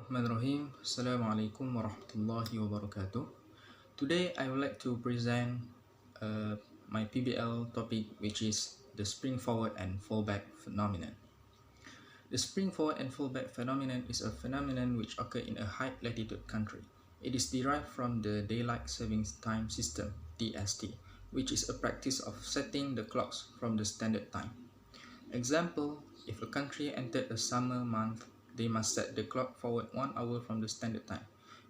Bismillahirrahmanirrahim. Assalamualaikum warahmatullahi wabarakatuh. Today I would like to present my PBL topic, which is the spring forward and fallback phenomenon. The spring forward and fallback phenomenon is a phenomenon which occurs in a high latitude country. It is derived from the daylight saving time system (DST), which is a practice of setting the clocks from the standard time. Example, if a country entered a summer month, they must set the clock forward 1 hour from the standard time.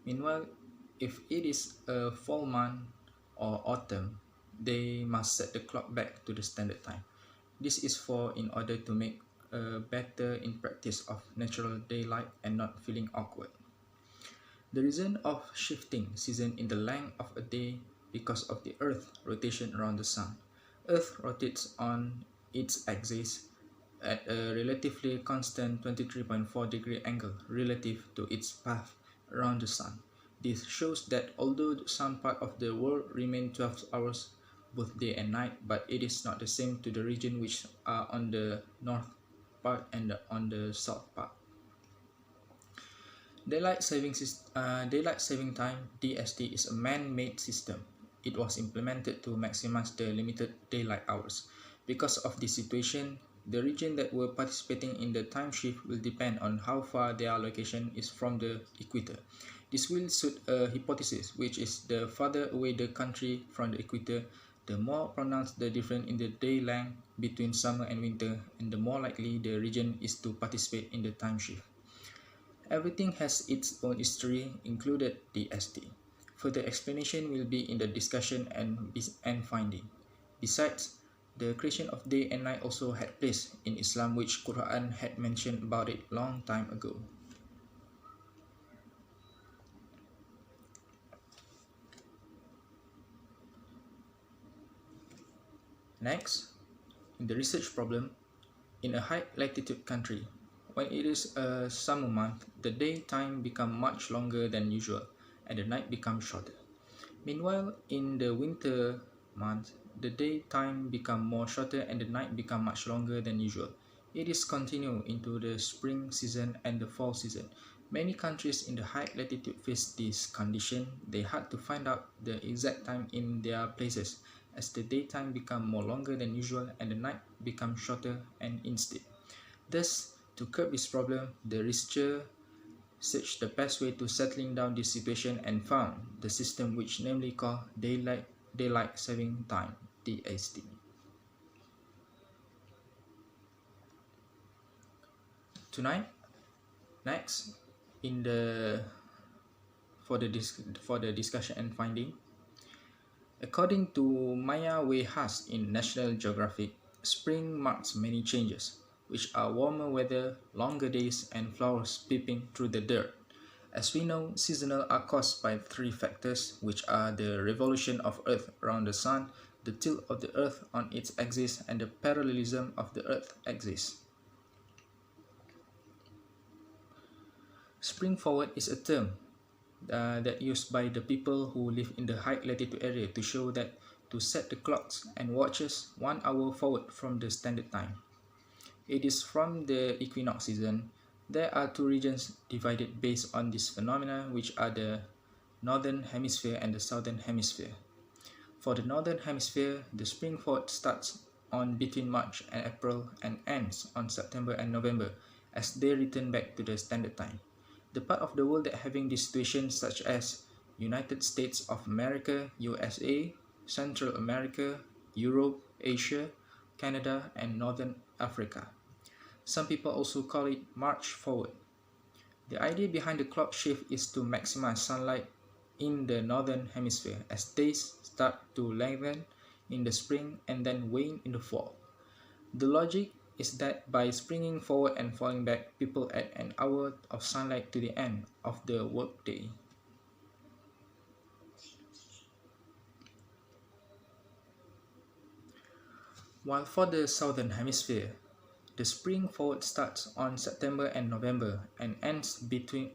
Meanwhile, if it is a fall month or autumn, they must set the clock back to the standard time. This is in order to make a better in practice of natural daylight and not feeling awkward. The reason of shifting season in the length of a day because of the Earth rotation around the Sun. Earth rotates on its axis at a relatively constant 23.4-degree angle relative to its path around the Sun. This shows that although some part of the world remain 12 hours both day and night, but it is not the same to the region which are on the north part and on the south part. Daylight saving time (DST) is a man-made system. It was implemented to maximize the limited daylight hours. Because of this situation, the region that were participating in the time shift will depend on how far their location is from the equator. This will suit a hypothesis, which is the farther away the country from the equator, the more pronounced the difference in the day length between summer and winter, and the more likely the region is to participate in the time shift. Everything has its own history, included the ST. Further explanation will be in the discussion and finding. Besides, the creation of day and night also had place in Islam, which Quran had mentioned about it long time ago. Next, in the research problem, in a high latitude country, when it is a summer month, the daytime becomes much longer than usual and the night becomes shorter. Meanwhile, in the winter month, the daytime becomes more shorter and the night becomes much longer than usual. It is continued into the spring season and the fall season. Many countries in the high latitude face this condition. They had to find out the exact time in their places as the daytime becomes more longer than usual and the night becomes shorter and instead. Thus, to curb this problem, the researcher searched the best way to settling down this situation and found the system which namely called daylight saving time (DST). Tonight, next, in the for the discussion and finding, according to Maya Wehas in National Geographic, spring marks many changes, which are warmer weather, longer days, and flowers peeping through the dirt. As we know, seasonal are caused by three factors, which are the revolution of Earth around the Sun, the tilt of the Earth on its axis, and the parallelism of the Earth axis. Spring forward is a term that used by the people who live in the high latitude area to show that to set the clocks and watches 1 hour forward from the standard time. It is from the equinox season. There are two regions divided based on this phenomena, which are the northern hemisphere and the southern hemisphere. For the northern hemisphere, the spring forward starts on between March and April and ends on September and November as they return back to the standard time. The part of the world that having this situation, such as United States of America, USA, Central America, Europe, Asia, Canada, and Northern Africa. Some people also call it March forward. The idea behind the clock shift is to maximize sunlight in the northern hemisphere as days start to lengthen in the spring and then wane in the fall. The logic is that by springing forward and falling back, people add an hour of sunlight to the end of the workday. While for the southern hemisphere, the spring forward starts on September and November and ends between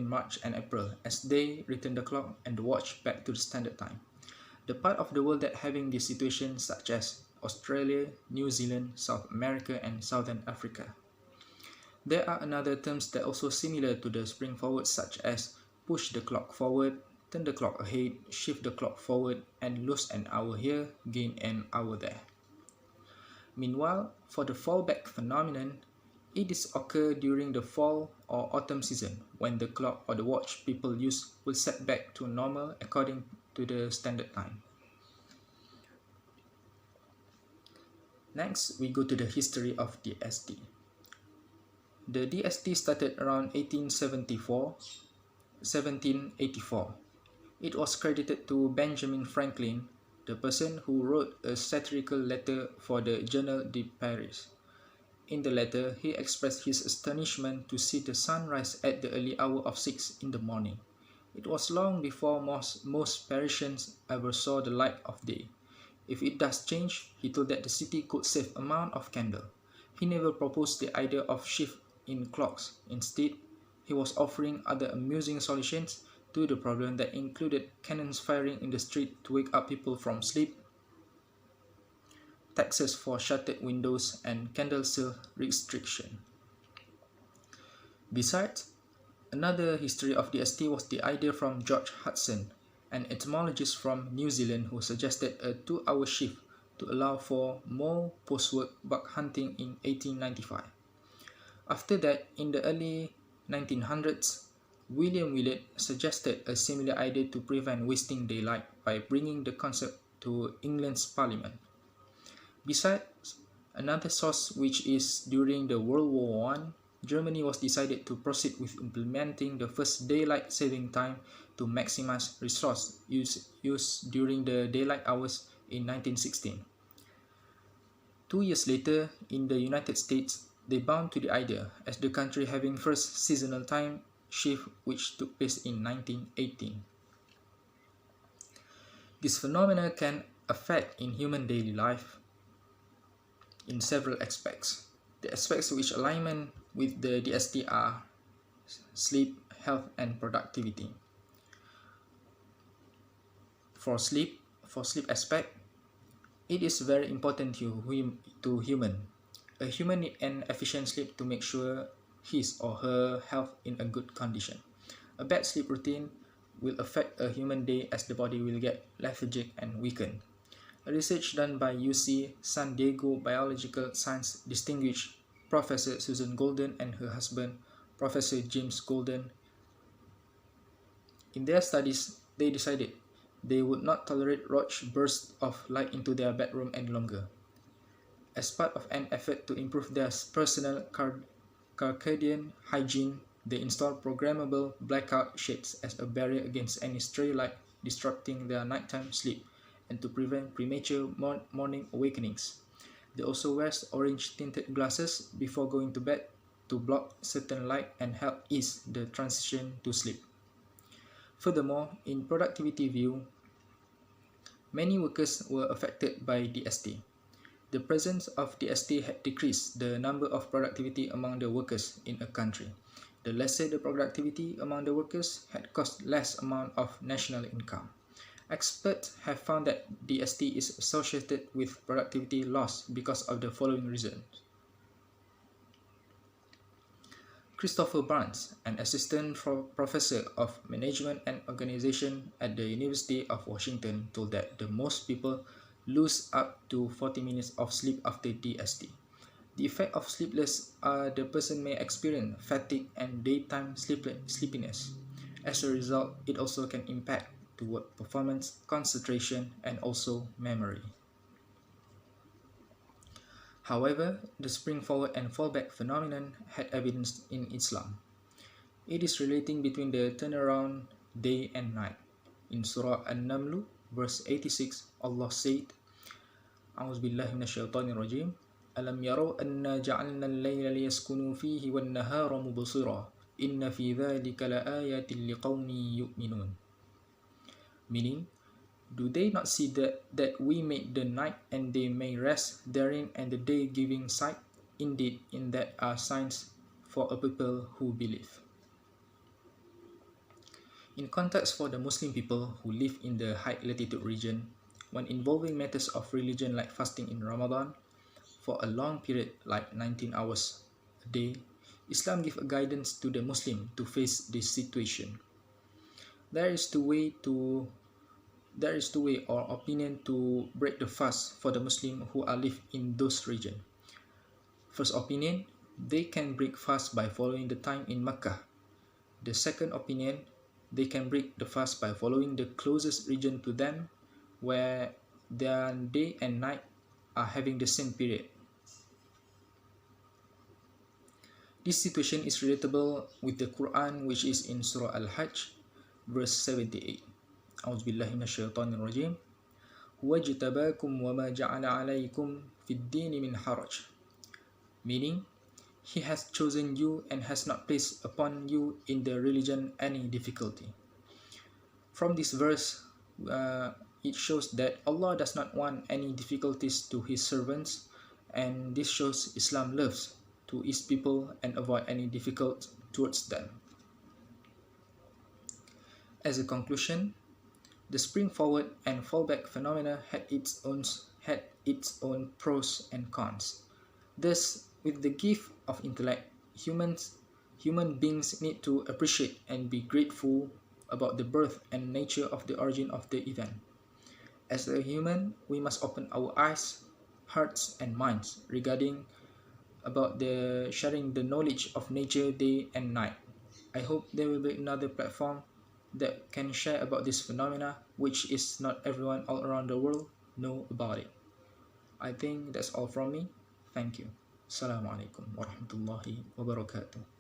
March and April as they return the clock and the watch back to the standard time. The part of the world that having this situation, such as Australia, New Zealand, South America, and Southern Africa. There are another terms that are also similar to the spring forward, such as push the clock forward, turn the clock ahead, shift the clock forward, and lose an hour here, gain an hour there. Meanwhile, for the fallback phenomenon, it is occur during the fall or autumn season when the clock or the watch people use will set back to normal according to the standard time. Next, we go to the history of DST. The DST started around 1784. It was credited to Benjamin Franklin, the person who wrote a satirical letter for the Journal de Paris. In the letter, he expressed his astonishment to see the sun rise at the early hour of 6 in the morning. It was long before most Parisians ever saw the light of day. If it does change, he told that the city could save amount of candle. He never proposed the idea of shift in clocks. Instead, he was offering other amusing solutions to the problem that included cannons firing in the street to wake up people from sleep, taxes for shuttered windows, and candle sale restriction. Besides, another history of DST was the idea from George Hudson, an entomologist from New Zealand who suggested a 2-hour shift to allow for more post-work bug hunting in 1895. After that, in the early 1900s, William Willett suggested a similar idea to prevent wasting daylight by bringing the concept to England's Parliament. Besides, another source which is during the World War I, Germany was decided to proceed with implementing the first daylight saving time to maximize resource use during the daylight hours in 1916. 2 years later, in the United States, they bound to the idea as the country having first seasonal time shift which took place in 1918. This phenomena can affect in human daily life in several aspects. The aspects which alignment with the DST are sleep, health, and productivity. For sleep aspect, it is very important to human. A human need an efficient sleep to make sure his or her health in a good condition. A bad sleep routine will affect a human day as the body will get lethargic and weaken. A research done by UC San Diego Biological Science distinguished Professor Susan Golden and her husband, Professor James Golden. In their studies, they decided they would not tolerate roach bursts of light into their bedroom any longer. As part of an effort to improve their personal circadian hygiene, they installed programmable blackout shades as a barrier against any stray light disrupting their nighttime sleep and to prevent premature morning awakenings. They also wear orange-tinted glasses before going to bed to block certain light and help ease the transition to sleep. Furthermore, in productivity view, many workers were affected by DST. The presence of DST had decreased the number of productivity among the workers in a country. The lesser the productivity among the workers had cost less amount of national income. Experts have found that DST is associated with productivity loss because of the following reasons. Christopher Barnes, an assistant professor of management and organization at the University of Washington, told that the most people lose up to 40 minutes of sleep after DST. The effect of sleepless are the person may experience fatigue and daytime sleepiness. As a result, it also can impact to work performance, concentration, and also memory. However, the spring forward and fallback phenomenon had evidence in Islam. It is relating between the turnaround day and night. In Surah An-Naml, verse 86, Allah said, أعوذ بالله من الشيطان الرجيم ألم يروا أنا جعلنا الليل ليسكنوا فيه والنهار مبصرا إن في ذلك لآيات لقوم يؤمنون. Meaning, do they not see that we made the night and they may rest therein and the day giving sight? Indeed, in that are signs for a people who believe. In context for the Muslim people who live in the high latitude region, when involving matters of religion like fasting in Ramadan for a long period like 19 hours a day, Islam gives a guidance to the Muslim to face this situation. There is two way to there is two way or opinion to break the fast for the Muslim who are live in those region. First opinion, they can break fast by following the time in Mecca. The second opinion, they can break the fast by following the closest region to them where their day and night are having the same period. This situation is relatable with the Quran, which is in Surah Al-Hajj, verse 78. أعوذ بالله من الشيطان الرجيم وَاجْتَبَاكُمْ وَمَا جَعَلَ عَلَيْكُمْ فِي الدِّينِ مِنْ حَرَجٍ, meaning, He has chosen you and has not placed upon you in the religion any difficulty. From this verse, it shows that Allah does not want any difficulties to His servants, and this shows Islam loves to ease people and avoid any difficult towards them. As a conclusion, the spring forward and fallback phenomena had its own pros and cons. Thus, with the gift of intellect, human beings need to appreciate and be grateful about the birth and nature of the origin of the event. As a human, we must open our eyes, hearts, and minds regarding about the sharing the knowledge of nature day and night. I hope there will be another platform that can share about this phenomena, which is not everyone all around the world know about it. I think that's all from me. Thank you. Assalamualaikum warahmatullahi wabarakatuh.